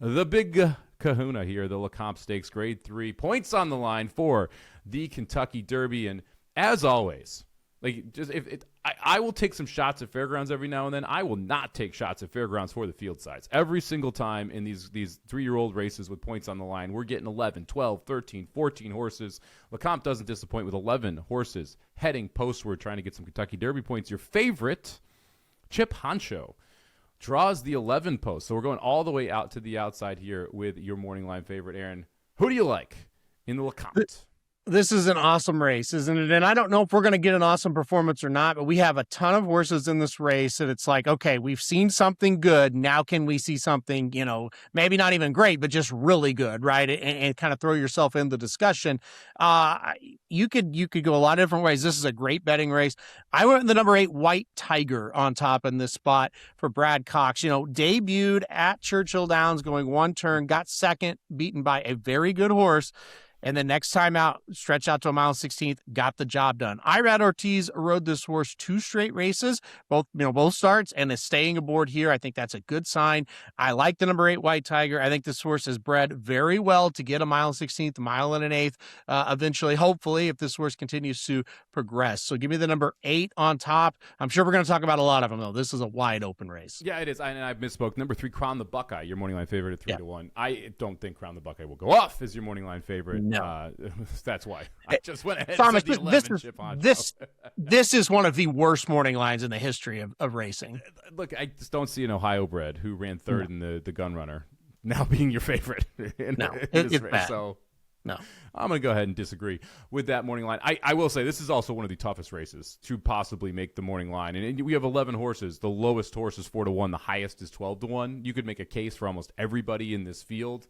The big kahuna here, the Lecomte Stakes, Grade 3. Points on the line for the Kentucky Derby. And as always, like just I will take some shots at Fairgrounds every now and then. I will not take shots at Fairgrounds for the field size. Every single time in these 3-year-old races with points on the line, we're getting 11, 12, 13, 14 horses. Lecomte doesn't disappoint with 11 horses heading postward trying to get some Kentucky Derby points. Your favorite, Chip Honcho, draws the 11 post. So we're going all the way out to the outside here with your morning line favorite, Aaron. Who do you like in the Lecomte? This is an awesome race, isn't it? And I don't know if we're going to get an awesome performance or not, but we have a ton of horses in this race that it's like, okay, we've seen something good. Now can we see something, maybe not even great, but just really good, right? And kind of throw yourself in the discussion. You could go a lot of different ways. This is a great betting race. I went with the number 8 White Tiger on top in this spot for Brad Cox. Debuted at Churchill Downs, going one turn, got second, beaten by a very good horse. And then next time out, stretched out to a mile 16th, got the job done. Irad Ortiz rode this horse 2 straight races, both starts, and is staying aboard here. I think that's a good sign. I like the number 8 White Tiger. I think this horse is bred very well to get a mile 16th, a mile and an eighth, eventually, hopefully, if this horse continues to progress. So give me the number 8 on top. I'm sure we're going to talk about a lot of them, though. This is a wide open race. Yeah, it is. And I misspoke. Number 3, Crown the Buckeye, your morning line favorite at 3-1. I don't think Crown the Buckeye will go off as your morning line favorite. No. That's why I just went ahead Thomas, and said the 11 Chip Honcho. This is one of the worst morning lines in the history of racing. Look, I just don't see an Ohio bred who ran third in the gun runner now being your favorite. It's bad. So no, I'm going to go ahead and disagree with that morning line. I will say this is also one of the toughest races to possibly make the morning line. And we have 11 horses. The lowest horse is 4-1. The highest is 12-1. You could make a case for almost everybody in this field.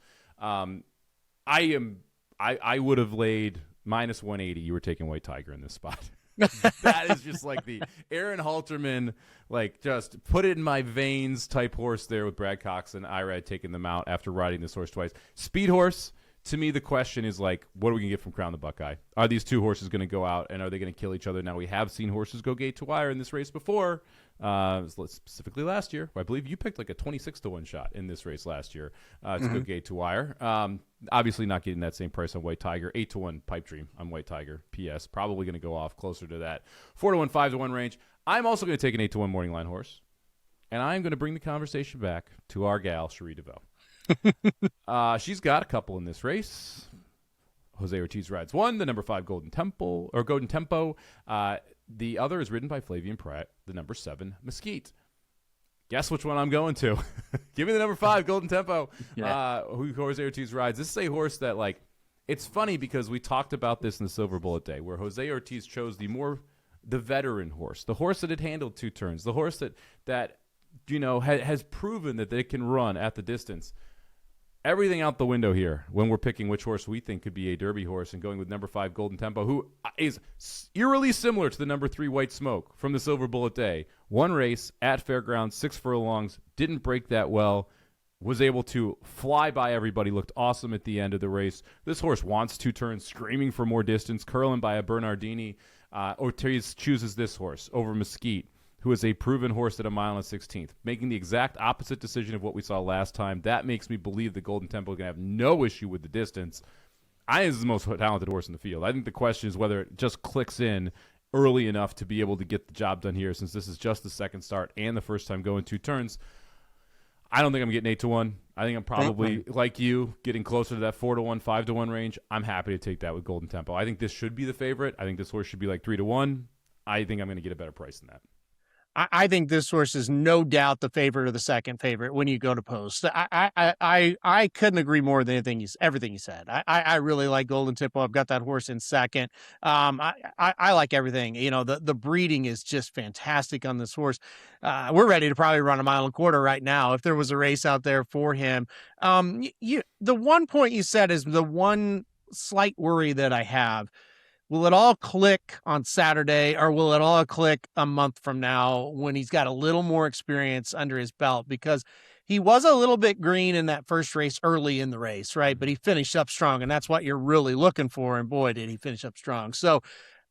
I would have laid minus 180. You were taking White Tiger in this spot. That is just like the Aaron Halterman, like just put it in my veins type horse there with Brad Cox and Irad taking them out after riding this horse twice. Speed horse, to me, the question is like, what are we going to get from Crown the Buckeye? Are these two horses going to go out and are they going to kill each other? Now, we have seen horses go gate to wire in this race before. Specifically last year, I believe you picked like a 26-1 shot in this race last year to go gate to wire. Obviously not getting that same price on White Tiger. 8-1 pipe dream on White Tiger. P.S. Probably going to go off closer to that 4-1, 5-1 range. I'm also going to take an 8-1 morning line horse, and I'm going to bring the conversation back to our gal Cherie DeVoe. She's got a couple in this race. Jose Ortiz rides one, the number 5 Golden Tempo. The other is ridden by Flavian Pratt, the number 7 Mesquite. Guess which one I'm going to. Give me the number 5 Golden Tempo, who Jose Ortiz rides. This is a horse that, like, it's funny because we talked about this in the Silver Bullet Day, where Jose Ortiz chose the veteran horse, the horse that had handled 2 turns, the horse that has proven that they can run at the distance. Everything out the window here when we're picking which horse we think could be a Derby horse and going with number 5 Golden Tempo, who is eerily similar to the number 3 White Smoke from the Silver Bullet Day. One race at Fairgrounds, 6 furlongs, didn't break that well, was able to fly by everybody, looked awesome at the end of the race. This horse wants 2 turns, screaming for more distance, curling by a Bernardini. Ortiz chooses this horse over Mesquite, who is a proven horse at a mile and 16th, making the exact opposite decision of what we saw last time. That makes me believe the Golden Tempo is going to have no issue with the distance. I think this is the most talented horse in the field. I think the question is whether it just clicks in early enough to be able to get the job done here, since this is just the second start and the first time going 2 turns. I don't think I'm getting 8-1. I think I'm probably, like you, getting closer to that 4-1, 5-1 range. I'm happy to take that with Golden Tempo. I think this should be the favorite. I think this horse should be like 3-1. I think I'm going to get a better price than that. I think this horse is no doubt the favorite or the second favorite when you go to post. I couldn't agree more than everything you said. I really like Golden Tempo. I've got that horse in second. I like everything. The breeding is just fantastic on this horse. We're ready to probably run a 1.25 miles right now if there was a race out there for him. The one point you said is the one slight worry that I have. Will it all click on Saturday, or will it all click a month from now when he's got a little more experience under his belt? Because he was a little bit green in that first race early in the race, right? But he finished up strong, and that's what you're really looking for. And boy, did he finish up strong. So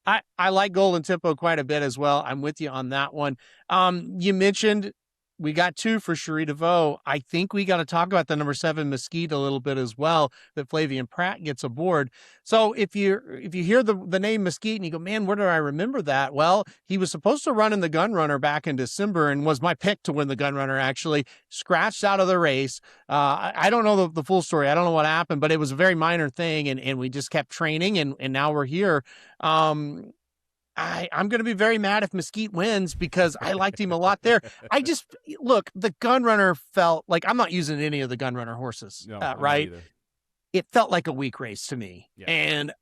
I like Golden Tempo quite a bit as well. I'm with you on that one. You mentioned we got 2 for Cherie DeVoe. I think we got to talk about the number 7 Mesquite a little bit as well, that Flavian Pratt gets aboard. So if you hear the name Mesquite and you go, man, where do I remember that? Well, he was supposed to run in the Gun Runner back in December and was my pick to win the Gun Runner, actually. Scratched out of the race. I don't know the full story. I don't know what happened, but it was a very minor thing, and we just kept training, and now we're here. I'm going to be very mad if Mesquite wins because I liked him a lot there. Look, the Gun Runner felt like, I'm not using any of the Gun Runner horses, right? It felt like a weak race to me. Yeah. And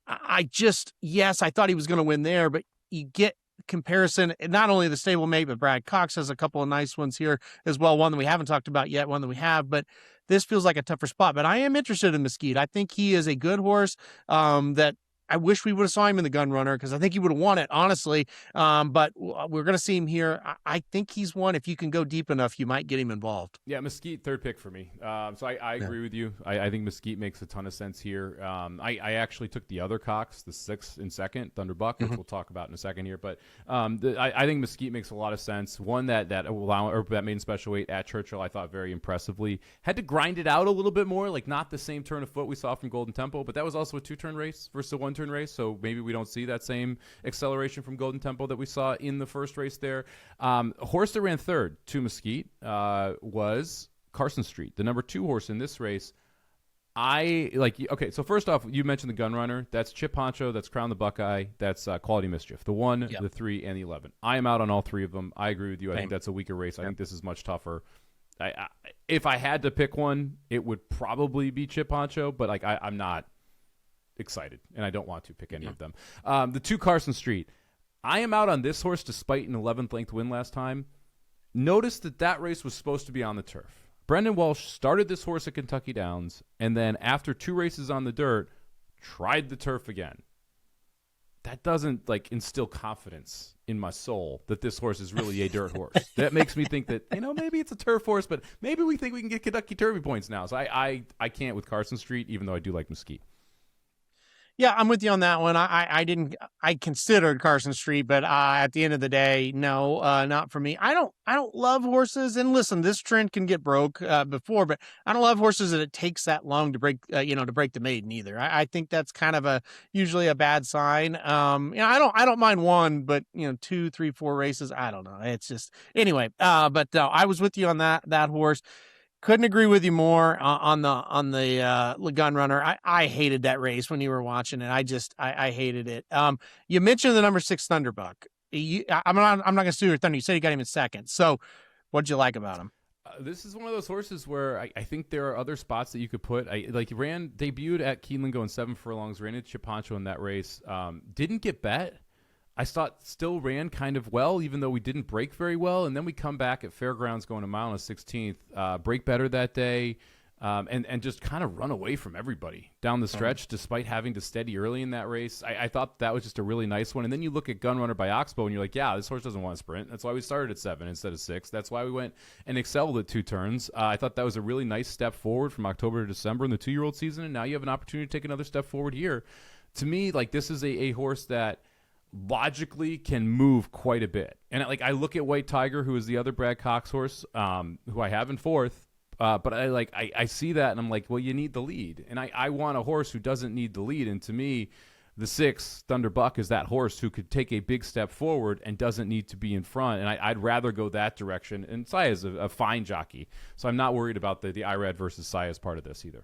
yes, I thought he was going to win there, but you get comparison, not only the stablemate, but Brad Cox has a couple of nice ones here as well. One that we haven't talked about yet, one that we have, but this feels like a tougher spot. But I am interested in Mesquite. I think he is a good horse that I wish we would have saw him in the Gun Runner because I think he would have won it, honestly. But we're going to see him here. I think he's one. If you can go deep enough, you might get him involved. Yeah, Mesquite, third pick for me. So I agree with you. I think Mesquite makes a ton of sense here. I actually took the other Cox, the 6th and 2nd, Thunder Buck, which we'll talk about in a second here. But I think Mesquite makes a lot of sense. One that maiden special weight at Churchill, I thought very impressively. Had to grind it out a little bit more, like not the same turn of foot we saw from Golden Tempo, but that was also a 2-turn race versus a 1-turn race, so maybe we don't see that same acceleration from Golden Tempo that we saw in the first race there. A horse that ran third to Mesquite was Carson Street, the number 2 horse in this race. So first off, you mentioned the Gun Runner. That's Chip Poncho, that's Crown the Buckeye, that's Quality Mischief, the 1, the 3, and the 11. I am out on all 3 of them. I agree with you. I think that's a weaker race. I think this is much tougher. If I had to pick one, it would probably be Chip Poncho, but I'm not excited, and I don't want to pick any of them. The 2 Carson Street. I am out on this horse despite an 11th length win last time. Notice that race was supposed to be on the turf. Brendan Walsh started this horse at Kentucky Downs, and then after 2 races on the dirt, tried the turf again. That doesn't instill confidence in my soul that this horse is really a dirt horse. That makes me think that, maybe it's a turf horse, but maybe we think we can get Kentucky Derby points now. So I can't with Carson Street, even though I do like Mesquite. Yeah, I'm with you on that one. I considered Carson Street, but at the end of the day, no, not for me. I don't love horses. And listen, this trend can get broke before, but I don't love horses that it takes that long to break, to break the maiden either. I think that's kind of usually a bad sign. I don't mind 1, but 2, 3, 4 races, I don't know. It's just anyway. But I was with you on that horse. Couldn't agree with you more on the Gun Runner. I hated that race when you were watching it. I hated it. You mentioned the number 6 Thunderbuck. I'm not going to steal your thunder. You said you got him in 2nd. So what'd you like about him? This is one of those horses where I think there are other spots that you could put. Debuted at Keeneland going 7 furlongs, ran into Chip Poncho in that race. Didn't get bet. I thought still ran kind of well, even though we didn't break very well. And then we come back at Fairgrounds going a mile and a 16th, break better that day, and just kind of run away from everybody down the stretch, despite having to steady early in that race. I thought that was just a really nice one. And then you look at Gun Runner by Oxbow, and you're like, yeah, this horse doesn't want to sprint. That's why we started at 7 instead of 6. That's why we went and excelled at 2 turns. I thought that was a really nice step forward from October to December in the 2-year-old season, and now you have an opportunity to take another step forward here. To me, this is a horse that logically can move quite a bit. And I look at White Tiger, who is the other Brad Cox horse, who I have in 4th, but I see that and I'm like, well, you need the lead. And I want a horse who doesn't need the lead. And to me, the 6 Thunder Buck is that horse who could take a big step forward and doesn't need to be in front. And I'd rather go that direction. And Saya is a fine jockey, so I'm not worried about the IRAD versus Saya's part of this either.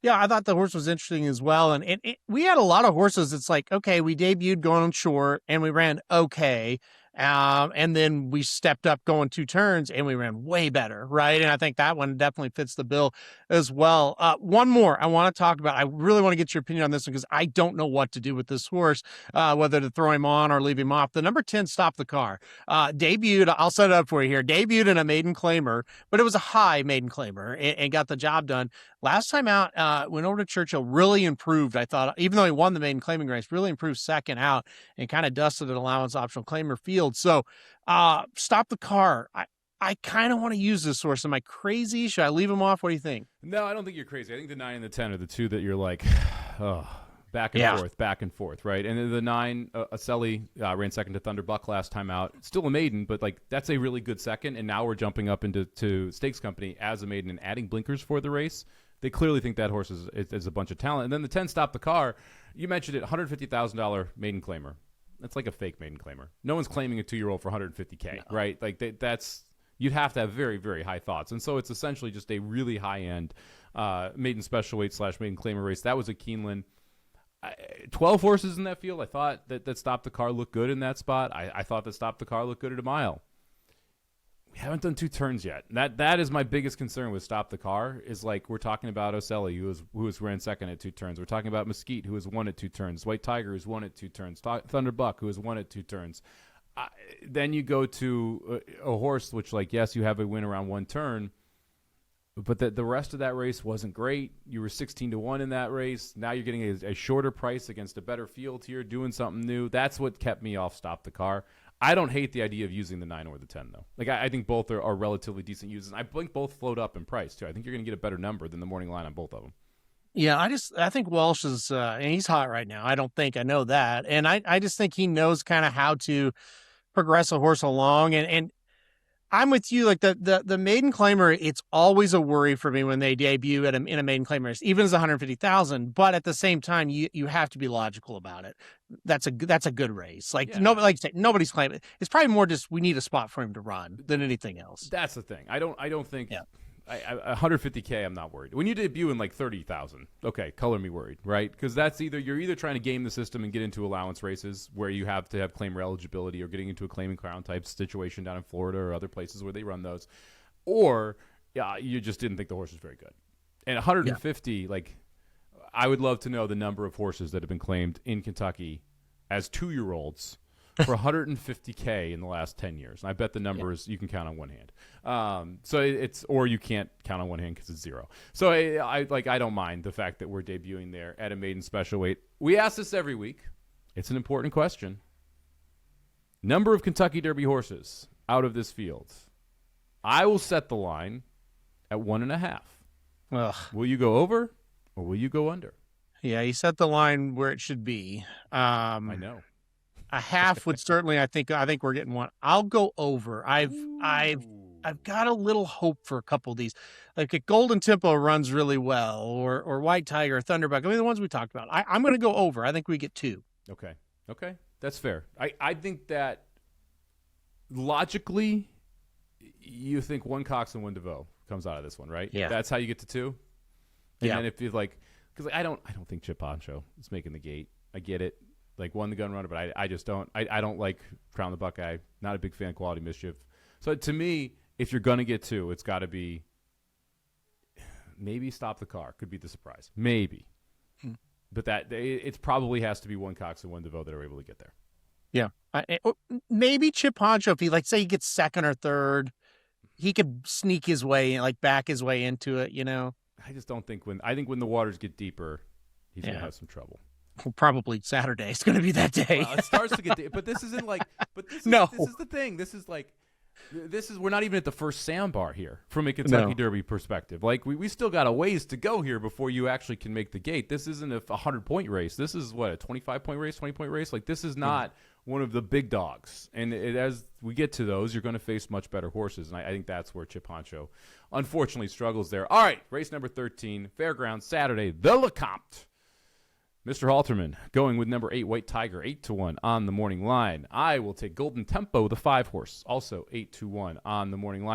Yeah, I thought the horse was interesting as well. And we had a lot of horses. It's like, okay, we debuted going on short and we ran okay. And then we stepped up going 2 turns and we ran way better, right? And I think that one definitely fits the bill as well. One more I want to talk about. I really want to get your opinion on this one because I don't know what to do with this horse, whether to throw him on or leave him off. The number 10, Stop the Car, debuted, I'll set it up for you here, debuted in a maiden claimer, but it was a high maiden claimer and got the job done. Last time out, went over to Churchill, really improved, I thought, even though he won the maiden claiming race, really improved 2nd out and kind of dusted an allowance optional claimer field. So Stop the Car. I kind of want to use this horse. Am I crazy? Should I leave him off? What do you think? No, I don't think you're crazy. I think the 9 and the 10 are the 2 that you're like, oh, back and forth, right? And then the 9, Aselli ran second to Thunder Buck last time out. Still a maiden, but like that's a really good second. And now we're jumping up into Stakes Company as a maiden and adding blinkers for the race. They clearly think that horse is a bunch of talent. And then the 10, Stop the Car. You mentioned it, $150,000 maiden claimer. That's like a fake maiden claimer. No one's claiming a 2-year-old for $150K, right? Like that's you'd have to have very, very high thoughts. And so it's essentially just a really high-end maiden special weight / maiden claimer race. That was a Keeneland. 12 horses in that field. I thought that Stop the Car looked good in that spot. I thought that Stop the Car looked good at a mile. We haven't done 2 turns yet. That is my biggest concern with Stop the Car is like we're talking about Oselli, who was ran second at 2 turns. We're talking about Mesquite, who has won at 2 turns. White Tiger, who's won at 2 turns. Thunder Buck, who has won at 2 turns. Then you go to a horse which, like, yes, you have a win around 1 turn, but the rest of that race wasn't great. You were 16-1 in that race. Now you're getting a shorter price against a better field here, doing something new. That's what kept me off Stop the Car. I don't hate the idea of using the 9 or the 10, though. Like, I think both are relatively decent uses. I think both float up in price, too. I think you're going to get a better number than the morning line on both of them. Yeah, I think Walsh is, and he's hot right now. I know that. And I just think he knows kind of how to progress a horse along. And I'm with you. Like the maiden claimer, it's always a worry for me when they debut in a maiden claimer race, even as 150,000. But at the same time, you have to be logical about it. That's a good race. Like nobody, like I say, nobody's claiming. It's probably more just we need a spot for him to run than anything else. That's the thing. I don't think. Yeah. 150K, I'm not worried. When you debut in like 30,000, okay, color me worried, right? Because you're either trying to game the system and get into allowance races where you have to have claimer eligibility, or getting into a claiming crown type situation down in Florida or other places where they run those, or you just didn't think the horse was very good. And 150, like, I would love to know the number of horses that have been claimed in Kentucky as 2-year-olds for 150K in the last 10 years. And I bet the numbers you can count on one hand. So it's, or you can't count on one hand because it's 0. So I don't mind the fact that we're debuting there at a maiden special weight. We ask this every week. It's an important question. Number of Kentucky Derby horses out of this field. I will set the line at 1.5. Ugh. Will you go over or will you go under? Yeah, you set the line where it should be. I know. A half would certainly. I think we're getting 1. I'll go over. I've got a little hope for a couple of these. Like a Golden Tempo runs really well, or White Tiger, or Thunderbuck. I mean, the ones we talked about. I'm going to go over. I think we get 2. Okay, that's fair. I think that logically, you think 1 Cox and 1 DeVoe comes out of this one, right? Yeah, that's how you get to 2. And yeah. then if you like, because I don't think Chip Poncho is making the gate. I get it. Like, won the gun runner, but I just don't. I don't like Crown the Buckeye. Not a big fan of Quality Mischief. So to me, if you're gonna get 2, it's got to be maybe Stop the Car. Could be the surprise, maybe. But that it probably has to be 1 Cox and 1 DeVoe that are able to get there. Yeah, maybe Chip Poncho. If he gets 2nd or 3rd, he could sneak his way, back his way into it. You know. I just don't think when the waters get deeper, he's gonna have some trouble. Well, probably Saturday. It's going to be that day. Well, it starts to get, but this isn't like. But this is, no. This is the thing. This is we're not even at the first sandbar here from a Kentucky Derby perspective. Like we still got a ways to go here before you actually can make the gate. This isn't a 100-point race. This is what, a 25-point race, 20-point race. Like, this is not one of the big dogs. And as we get to those, you're going to face much better horses. And I think that's where Chip Poncho unfortunately struggles there. All right, race number 13, Fairgrounds Saturday, the Lecomte. Mr. Halterman going with number 8, White Tiger, 8-1 on the morning line. I will take Golden Tempo, the 5 horse, also 8-1 on the morning line.